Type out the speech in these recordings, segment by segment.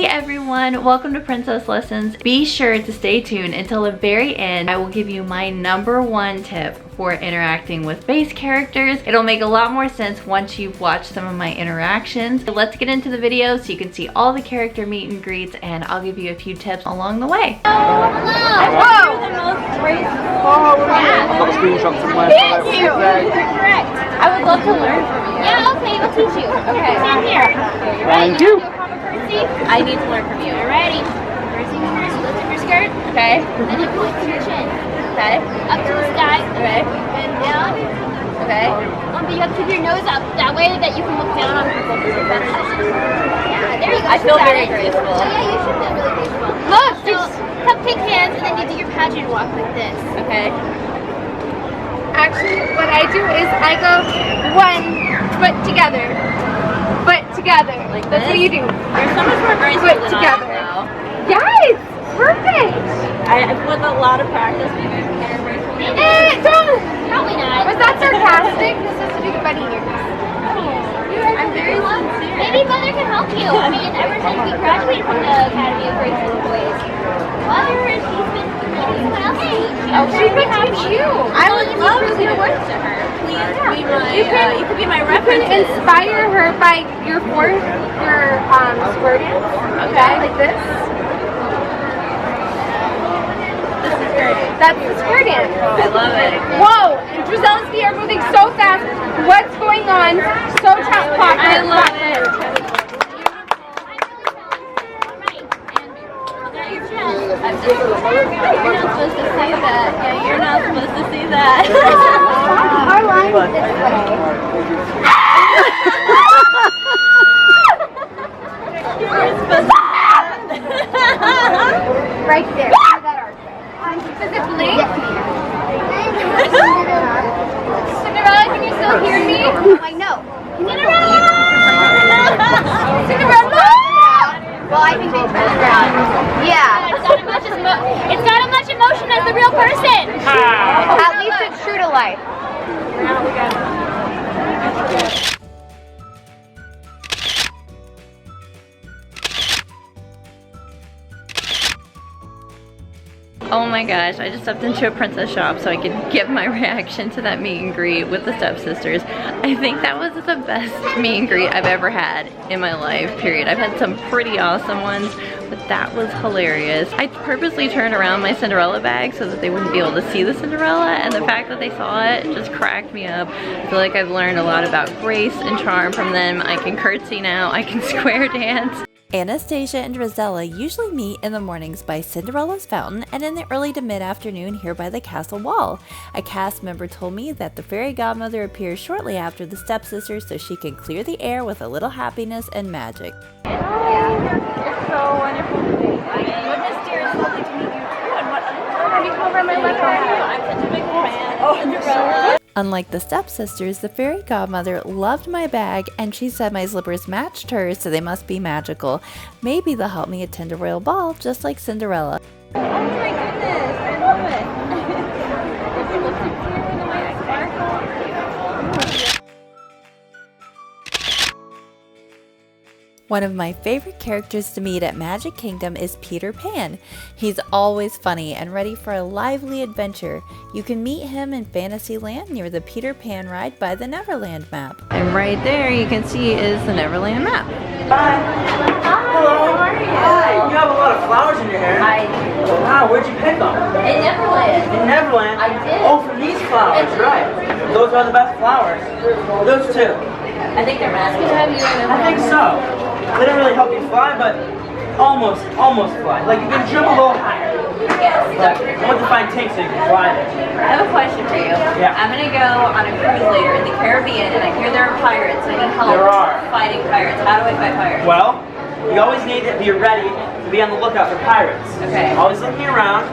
Hey everyone, welcome to Princess Lessons. Be sure to stay tuned until the very end. I will give you my #1 tip for interacting with base characters. It'll make a lot more sense once you've watched some of my interactions. So let's get into the video so you can see all the character meet and greets, and I'll give you a few tips along the way. Hello! Whoa! The most graceful. I've got a screenshot somewhere. Thank you! Correct. I would love to learn from you. Yeah, okay, we'll teach you. Okay. Stand here. Thank you. I need to learn from you. Alrighty. First things first, lift up your skirt. Okay. Then you point to your chin. Okay. Up to the sky. Okay. And down. Okay. But you have to keep your nose up. That way that you can look down on people because you're better at it. Yeah, there you go. I feel got very it. graceful. Oh, yeah, you should feel really graceful. Look! So, take hands and then you do your pageant walk like this. Okay. Actually, what I do is I go one foot together, foot together. Like That's this? what you do. You're so much more graceful Foot than together. I am now. Yes, perfect. With a lot of practice, maybe I can get her graceful. Don't. Probably not. Was that sarcastic? This has to do with funny ears. I'm very sincere. Maybe Mother can help you. I mean, ever since we graduated from the Academy of Graceful Boys, Mother, she's been letting someone else teach you. Oh, she could teach you. I would love to your work to her. Please be my, you could be my You reference. can inspire her by your square dance. Okay, like this. This is great. That's the square dance. I love it. Whoa! And Drizella's feet are moving so fast. What's going on? So top clock. I love it. You're not supposed to see that. Yeah, you're not supposed to see that. Our line is this way. You were supposed to see that. Right there. See that arch. Does it blink? Cinderella, can you still hear me? I know. Cinderella! Cinderella! Well, I think they turned it around. Yeah. It's not as much emotion as the real person. At least it's true to life. Oh my gosh, I just stepped into a princess shop so I could give my reaction to that meet and greet with the stepsisters. I think that was the best meet and greet I've ever had in my life, period. I've had some pretty awesome ones, but that was hilarious. I purposely turned around my Cinderella bag so that they wouldn't be able to see the Cinderella, and the fact that they saw it just cracked me up. I feel like I've learned a lot about grace and charm from them. I can curtsy now, I can square dance. Anastasia and Drizella usually meet in the mornings by Cinderella's fountain and in the early to mid-afternoon here by the castle wall. A cast member told me that the fairy godmother appears shortly after the stepsisters so she can clear the air with a little happiness and magic. It's so wonderful to meet you. Goodness dear, it's lovely to meet you too. And what I'm such a big fan of Cinderella. Unlike the stepsisters, the fairy godmother loved my bag and she said my slippers matched hers, so they must be magical. Maybe they'll help me attend a royal ball just like Cinderella. Oh my goodness, I love it. It looks so clear in the white sparkle. One of my favorite characters to meet at Magic Kingdom is Peter Pan. He's always funny and ready for a lively adventure. You can meet him in Fantasyland near the Peter Pan ride by the Neverland map. And right there you can see is the Neverland map. Hi. Hello. How are you? Hi. You have a lot of flowers in your hair. I do. Wow, where'd you pick them? In Neverland. In Neverland? I did. Oh, from these flowers, right. Those are the best flowers. Those two. I think they're masking to have you in I think so. They don't really help you fly, but almost fly. Like you can jump a little higher. Yes, Like, I want to find tanks so you can fly there. I have a question for you. Yeah. I'm gonna go on a cruise later in the Caribbean, and I hear there are pirates. I need help There are. fighting pirates. How do I fight pirates? Well, you always need to be ready to be on the lookout for pirates. Okay. Always looking around,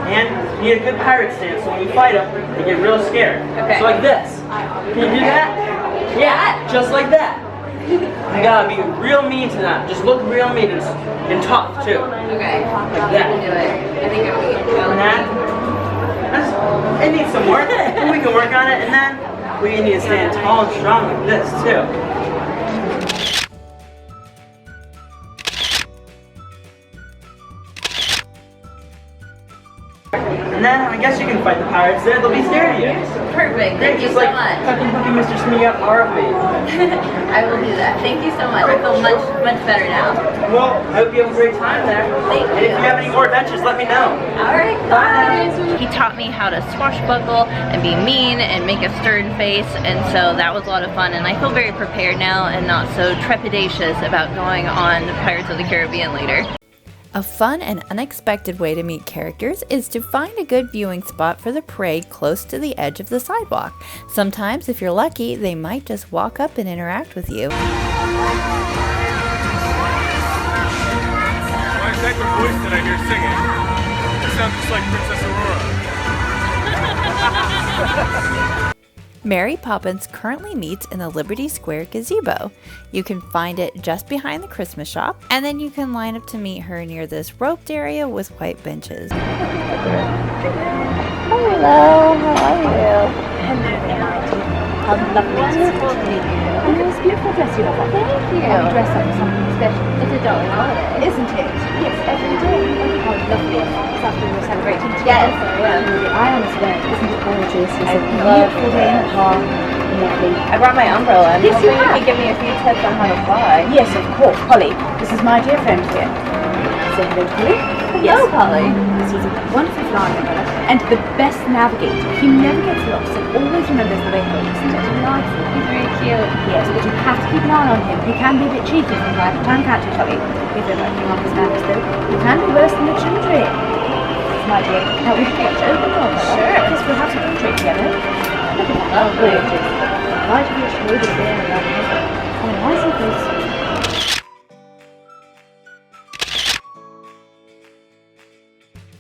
and you need a good pirate stance, so when you fight them, they get real scared. Okay. So like this. Can you do that? Yeah, just like that. You gotta be real mean to them. Just look real mean and tough too. Okay. Like that. I can do it. I think I will. And that. It needs some work. But we can work on it, and then we need to stand tall and strong like this too. And then I guess you can fight the pirates there. They'll be scared of you. Perfect. Thank you Just so like much. fucking Mr. Smee up RV. I will do that. Thank you so much. I feel much better now. Well, I hope you have a great time there. Thank And you. if you have any more adventures, let me know. Alright, bye. He taught me how to swashbuckle and be mean and make a stern face, and so that was a lot of fun, and I feel very prepared now and not so trepidatious about going on Pirates of the Caribbean later. A fun and unexpected way to meet characters is to find a good viewing spot for the parade close to the edge of the sidewalk. Sometimes, if you're lucky, they might just walk up and interact with you. Why is that your voice that I hear singing? You sound just like Princess Aurora. Mary Poppins currently meets in the Liberty Square gazebo. You can find it just behind the Christmas shop, and then you can line up to meet her near this roped area with white benches. Hello, how are you? How lovely to meet you. And it was a beautiful dress you have on. Thank you. Have you dressed up for something special? It's a darling holiday. Isn't it? Yes, every day. How lovely. It's after we were celebrating Yes, together. yeah. I understand. Isn't it gorgeous? It's a love beautiful day in the park. Lovely. I brought my umbrella. I'm Yes, you hoping you have. can give me a few tips on how to fly. Yes, of course. Polly, this is my dear friend here. Say hello to Polly. Hello, Polly. Yes, he's a wonderful flying umbrella and the best navigator. He never gets lost and always remembers the way home. Isn't it delightful? He's very cute. Yes, but you have to keep an eye on him. He can be a bit cheeky from time to time, can't you, Polly? If you're working on his manners, though, he can be worse than the children. Yes, my dear. Now, we can get over the umbrella. Sure. Yes, we'll have to portrait together. Look at that. How gorgeous. Right of your shoulders there and that. Oh, nice and close.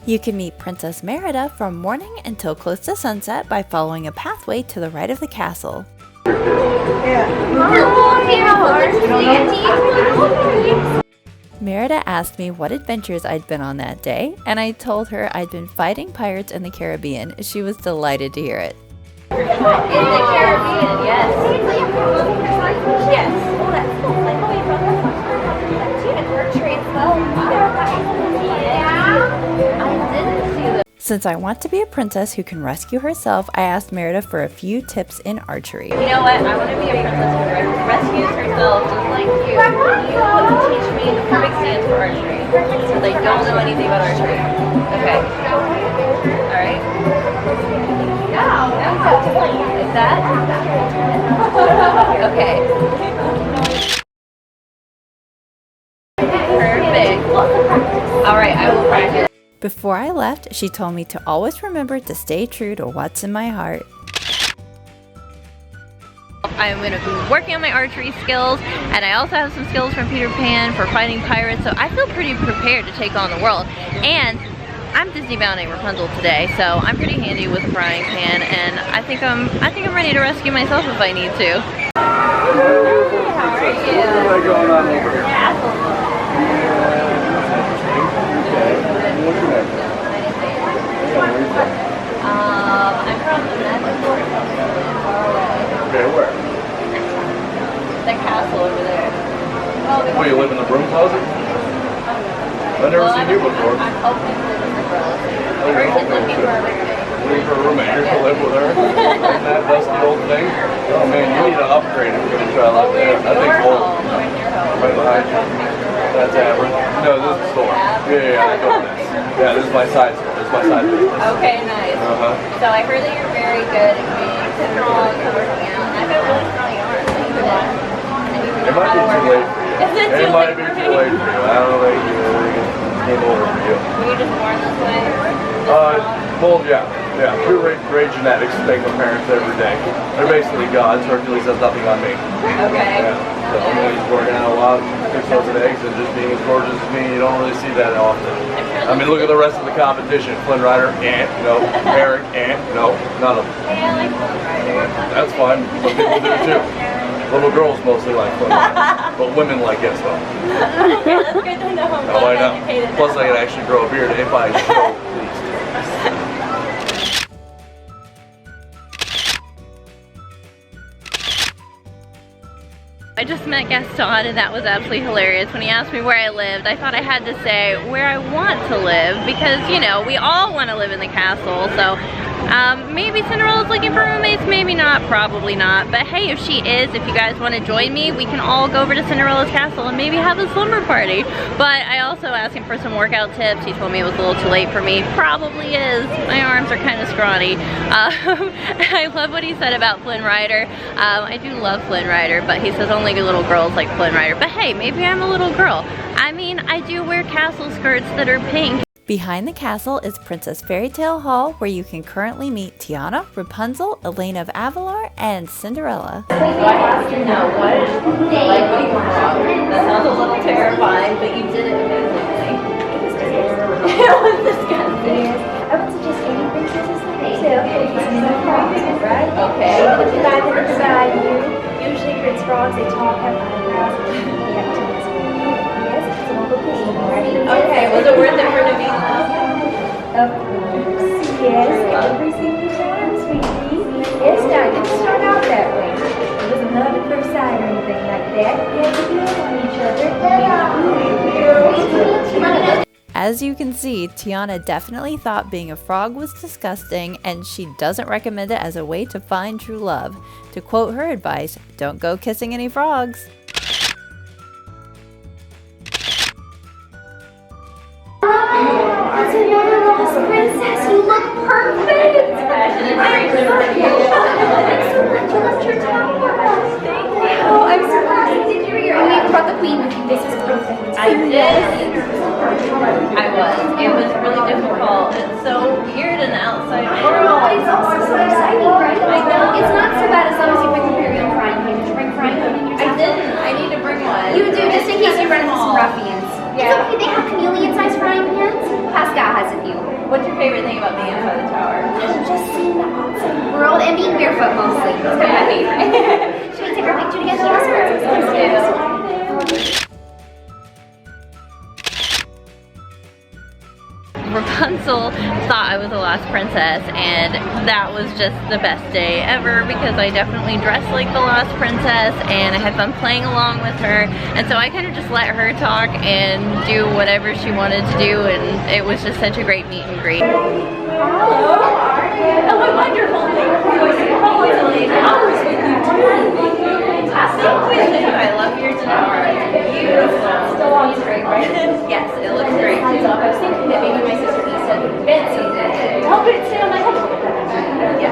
You can meet Princess Merida from morning until close to sunset by following a pathway to the right of the castle. Merida asked me what adventures I'd been on that day, and I told her I'd been fighting pirates in the Caribbean. She was delighted to hear it. In the Caribbean, yes. Yes. Oh, that's cool. Like, oh, you brought that one. She had archery as well. Yeah. I didn't see that. Since I want to be a princess who can rescue herself, I asked Merida for a few tips in archery. You know what? I want to be a princess who rescues herself just like you. You want to teach me the perfect stance for archery. Because I don't know anything about archery. Okay. Alright. Like that? Okay. Perfect. Alright, I will practice. Before I left, she told me to always remember to stay true to what's in my heart. I'm going to be working on my archery skills, and I also have some skills from Peter Pan for fighting pirates, so I feel pretty prepared to take on the world. And I'm Disney bounding Rapunzel today, so I'm pretty handy with a frying pan, and I think I'm ready to rescue myself if I need to. How are you? What's going on over here? I'm from the Mexico, far away. Okay, where? The castle over there. Oh, you live in the broom closet? I've never seen you before. I'm hoping to live in the closet. Oh, you're We're just hoping looking to. for a roommate. Looking for a roommate. You're to live with her? Isn't that dusty old thing? Oh man, you need to upgrade if you're gonna try like that. I think Your both. home. Where's your home? Right behind you. That's Amber. No, this is the store. Yeah, I know this. Yeah, this is my side store. This is my side business. Okay, nice. So I heard that you're very good at being strong and working out. I've got really strong arms. So you can, It might be too late for you. Is it It too might late be for too me? late for you. I don't think you came over for you. Were you just born this way? Well, yeah. Yeah, pure great genetics. Thank my parents every day. They're basically gods. Hercules has nothing on me. Okay. Yeah. So I'm always working out a lot, 6,000 eggs, and just being as gorgeous as me, you don't really see that often. I mean, look at the rest of the competition. Flynn Rider, no. Eric, no. None of them. Hey, I like Flynn Rider. That's fine. Some people do too. Little girls mostly like Flynn Rider, but women like Gaston. Okay, that's good to know. I'm Oh, I well know. educated Plus, now. I can actually grow a beard if I so pleased. I just met Gaston and that was absolutely hilarious. When he asked me where I lived, I thought I had to say where I want to live because, you know, we all want to live in the castle. So maybe Cinderella's looking for roommates, maybe not, probably not. But hey, if she is, if you guys want to join me, we can all go over to Cinderella's castle and maybe have a slumber party. But I also asked him for some workout tips. He told me it was a little too late for me. Probably is. My arms are kind of scrawny. I love what he said about Flynn Rider. I do love Flynn Rider, but he says only little girls like Flynn Rider. But hey, maybe I'm a little girl. I mean, I do wear castle skirts that are pink. Behind the castle is Princess Fairytale Hall, where you can currently meet Tiana, Rapunzel, Elaine of Avalar, and Cinderella. So I have to know what do you want? That sounds a little terrifying, but you did it amazingly. It was disgusting. I would suggest any princesses like myself focusing on frogs, right? Okay. If you guys are beside you, usually Prince frogs, they talk, have eyebrows, they have teeth. Yes, so we'll go kissing, right? Okay, was it worth it for to meet them? Of course, yes, every single time, sweetie. Yes, now, it didn't start out that way. It wasn't love at first sight or anything like that. You had to build on each other. As you can see, Tiana definitely thought being a frog was disgusting, and she doesn't recommend it as a way to find true love. To quote her advice, don't go kissing any frogs. Princess, you look perfect! Oh, I'm so glad. Did you hear? Oh, you brought the queen with you. This is perfect. I did. I was. It was really difficult. It's so weird in the outside world. It's also so exciting, right? I know. It's not so bad as long as you bring your very own frying pan. Did you bring frying pan in your I didn't. I need to bring one. You do, just in case you run into some ruffians. It's okay, they have chameleon-sized frying pans. Pascal has a few. What's your favorite thing about being inside the tower? Just seeing the outside world and being barefoot mostly. That's kind of my favorite. Should we take our picture together? Let's do. Rapunzel thought I was the last princess, and that was just the best day ever because I definitely dressed like the last princess and I had fun playing along with her, and so I kind of just let her talk and do whatever she wanted to do, and it was just such a great meet and greet. Hello, wonderful. Thank you. How was it? Hours with you too. I love your tower. It's beautiful. Still on screen, right? Yes, it looks great. I was thinking that maybe my sister Lisa Betsy did. Oh, but it's still on my head. Yeah.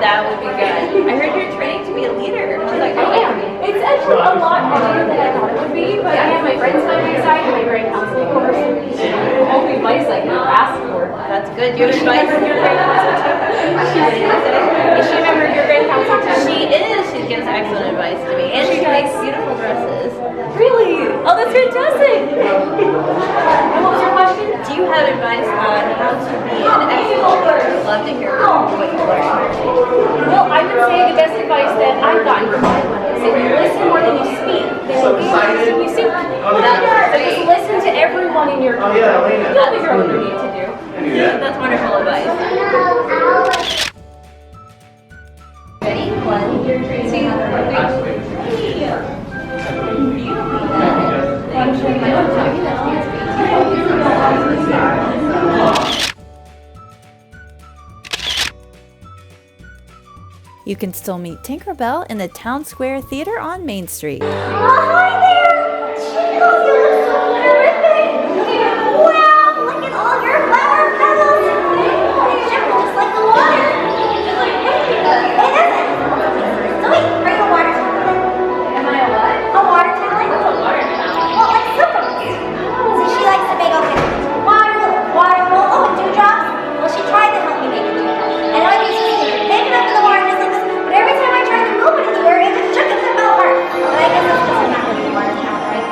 That would be good. I heard you're training to be a leader. I was like, oh yeah. It's actually a lot harder than I thought it would be, but I have my friends on my side and my grand counseling course. Only advice I can ask for. That's good. You have advice from your grand counselor too? Is she a member of your grand counselor too? She is. She gives excellent advice to me. And she makes beautiful dresses. Really? Oh, that's fantastic. And what was your question? Do you have advice on how to be an excellent leader? I'd love to hear what you learned. Well, I would say the best advice that I've gotten from anyone is if you listen more than you speak, then you see. So just listen to everyone in your group. You'll figure out what you need to do. That's wonderful advice. Ready? 1, 2, 3. You can still meet Tinkerbell in the Town Square Theater on Main Street. Oh, hi there! Chickles, you look so terrific! Wow, look at all your flower petals! They're just like the water! Just like it isn't! So wait, are you a water talent? Am I a what? A water talent? What's a water talent? Well, like syphilis. So she likes to make water, oh, and dewdrops. Well, she tried to help me make a dewdrop. And I used to pick it up in the water just like this, but every time I tried to move it in the air, it just shook and fell apart. But I guess it's because I'm not really a water talent, right?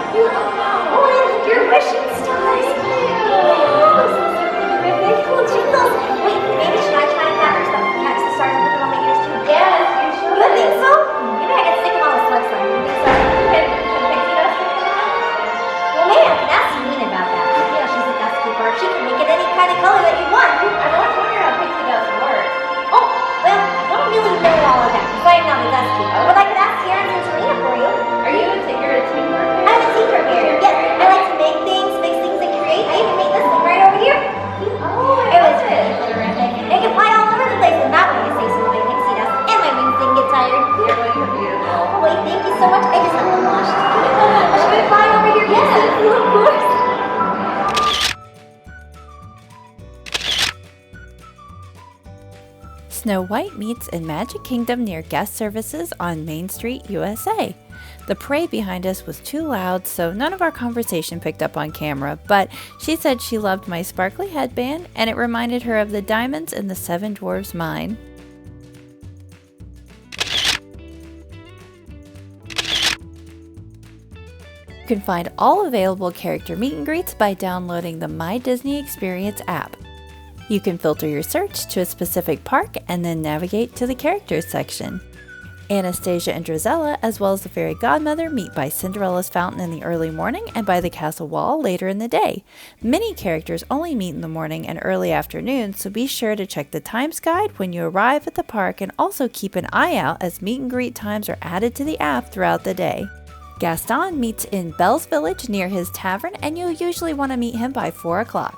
so much. I just got washed. Should we fly over here? Yes, of course. Snow White meets in Magic Kingdom near guest services on Main Street, USA. The parade behind us was too loud, so none of our conversation picked up on camera, but she said she loved my sparkly headband and it reminded her of the diamonds in the Seven Dwarfs mine. You can find all available character meet and greets by downloading the My Disney Experience app. You can filter your search to a specific park and then navigate to the characters section. Anastasia and Drizella, as well as the fairy godmother, meet by Cinderella's fountain in the early morning and by the castle wall later in the day. Many characters only meet in the morning and early afternoon, so be sure to check the times guide when you arrive at the park and also keep an eye out as meet and greet times are added to the app throughout the day. Gaston meets in Belle's Village near his tavern, and you'll usually want to meet him by 4 o'clock.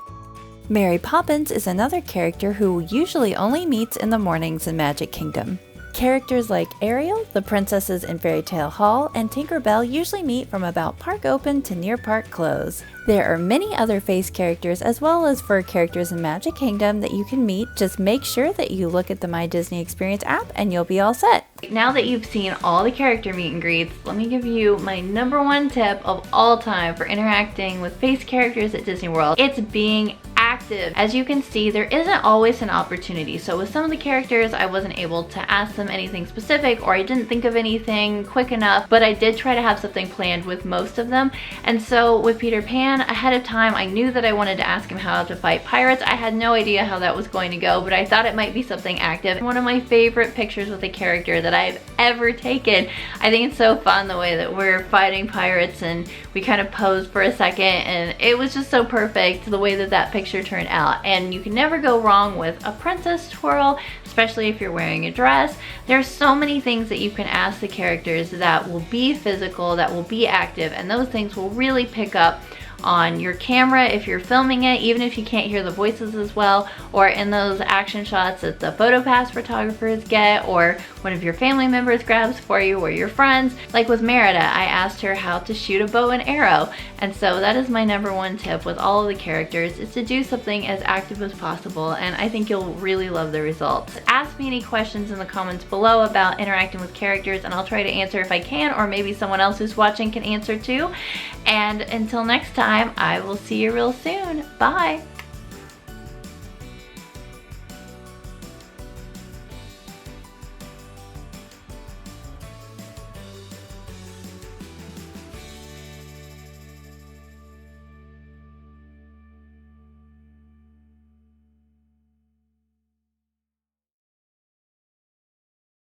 Mary Poppins is another character who usually only meets in the mornings in Magic Kingdom. Characters like Ariel, the princesses in Fairy Tale Hall, and Tinker Bell usually meet from about park open to near park close. There are many other face characters as well as fur characters in Magic Kingdom that you can meet. Just make sure that you look at the My Disney Experience app and you'll be all set. Now that you've seen all the character meet and greets, let me give you my #1 tip of all time for interacting with face characters at Disney World. It's being active. As you can see, there isn't always an opportunity. So with some of the characters, I wasn't able to ask them anything specific, or I didn't think of anything quick enough, but I did try to have something planned with most of them. And so with Peter Pan, ahead of time, I knew that I wanted to ask him how to fight pirates. I had no idea how that was going to go, but I thought it might be something active. One of my favorite pictures with a character that I've ever taken. I think it's so fun the way that we're fighting pirates and we kind of posed for a second, and it was just so perfect the way that that picture turned out. And you can never go wrong with a princess twirl, especially if you're wearing a dress. There's so many things that you can ask the characters that will be physical, that will be active, and those things will really pick up on your camera if you're filming it, even if you can't hear the voices as well, or in those action shots that the PhotoPass photographers get, or one of your family members grabs for you, or your friends. Like with Merida, I asked her how to shoot a bow and arrow, and so that is my #1 tip with all of the characters, is to do something as active as possible, and I think you'll really love the results. Ask me any questions in the comments below about interacting with characters, and I'll try to answer if I can, or maybe someone else who's watching can answer too. And until next time, I will see you real soon. Bye!